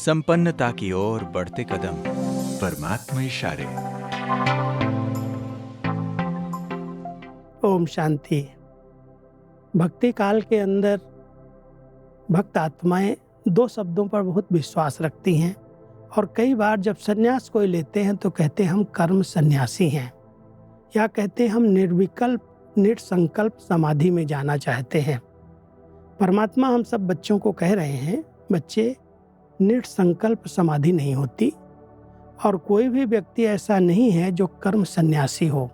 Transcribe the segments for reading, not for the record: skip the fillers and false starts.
संपन्नता की ओर बढ़ते कदम, परमात्मा इशारे। ओम शांति। भक्ति काल के अंदर भक्त आत्माएं दो शब्दों पर बहुत विश्वास रखती हैं और कई बार जब सन्यास कोई लेते हैं तो कहते हैं हम कर्म सन्यासी हैं, या कहते हैं हम निर्विकल्प निसंकल्प समाधि में जाना चाहते हैं। परमात्मा हम सब बच्चों को कह रहे हैं, बच्चे, निसंकल्प समाधि नहीं होती और कोई भी व्यक्ति ऐसा नहीं है जो कर्म सन्यासी हो।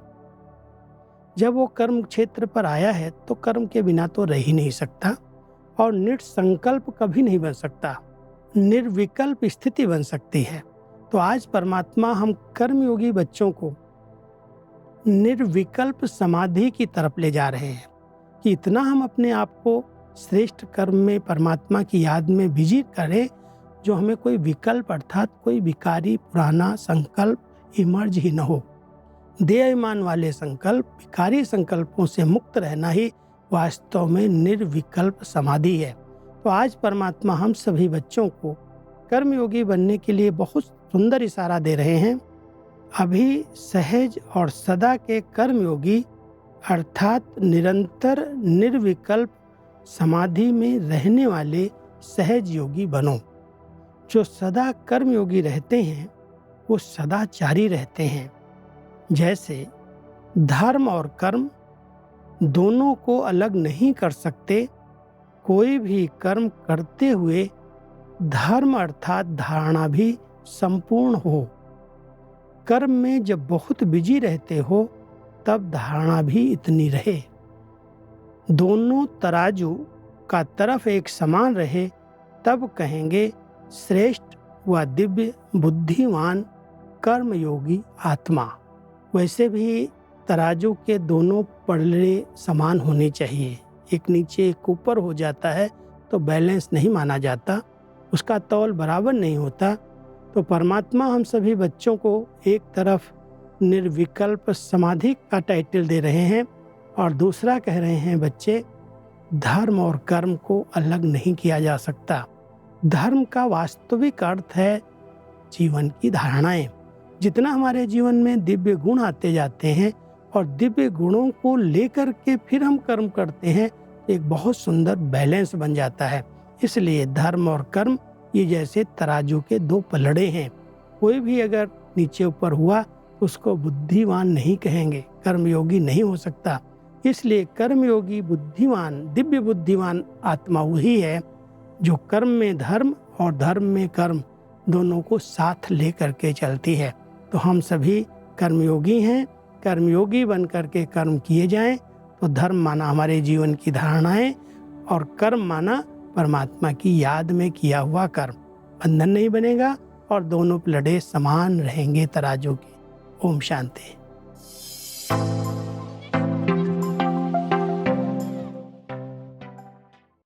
जब वो कर्म क्षेत्र पर आया है तो कर्म के बिना तो रह ही नहीं सकता और निसंकल्प कभी नहीं बन सकता, निर्विकल्प स्थिति बन सकती है। तो आज परमात्मा हम कर्मयोगी बच्चों को निर्विकल्प समाधि की तरफ ले जा रहे हैं कि इतना हम अपने आप को श्रेष्ठ कर्म में परमात्मा की याद में बिजी करें जो हमें कोई विकल्प अर्थात कोई विकारी पुराना संकल्प इमर्ज ही न हो। देयमान वाले संकल्प, विकारी संकल्पों से मुक्त रहना ही वास्तव में निर्विकल्प समाधि है। तो आज परमात्मा हम सभी बच्चों को कर्मयोगी बनने के लिए बहुत सुंदर इशारा दे रहे हैं। अभी सहज और सदा के कर्मयोगी अर्थात निरंतर निर्विकल्प समाधि में रहने वाले सहज योगी बनो। जो सदा कर्मयोगी रहते हैं वो सदाचारी रहते हैं। जैसे धर्म और कर्म दोनों को अलग नहीं कर सकते, कोई भी कर्म करते हुए धर्म अर्थात धारणा भी संपूर्ण हो। कर्म में जब बहुत बिजी रहते हो तब धारणा भी इतनी रहे। दोनों तराजू का तरफ एक समान रहे तब कहेंगे श्रेष्ठ व दिव्य बुद्धिमान कर्मयोगी आत्मा। वैसे भी तराजू के दोनों पलड़े समान होने चाहिए। एक नीचे एक ऊपर हो जाता है तो बैलेंस नहीं माना जाता, उसका तौल बराबर नहीं होता। तो परमात्मा हम सभी बच्चों को एक तरफ निर्विकल्प समाधि का टाइटल दे रहे हैं और दूसरा कह रहे हैं बच्चे, धर्म और कर्म को अलग नहीं किया जा सकता। धर्म का वास्तविक अर्थ है जीवन की धारणाएं। जितना हमारे जीवन में दिव्य गुण आते जाते हैं और दिव्य गुणों को लेकर के फिर हम कर्म करते हैं, एक बहुत सुंदर बैलेंस बन जाता है। इसलिए धर्म और कर्म ये जैसे तराजू के दो पलड़े हैं। कोई भी अगर नीचे ऊपर हुआ उसको बुद्धिमान नहीं कहेंगे, कर्मयोगी नहीं हो सकता। इसलिए कर्मयोगी बुद्धिमान, दिव्य बुद्धिमान आत्मा वही है जो कर्म में धर्म और धर्म में कर्म दोनों को साथ ले करके चलती है। तो हम सभी कर्मयोगी हैं। कर्मयोगी बन करके कर्म किए जाएं तो धर्म माना हमारे जीवन की धारणाएं और कर्म माना परमात्मा की याद में किया हुआ कर्म। बंधन नहीं बनेगा और दोनों प्लड़े समान रहेंगे तराजू के। ओम शांति।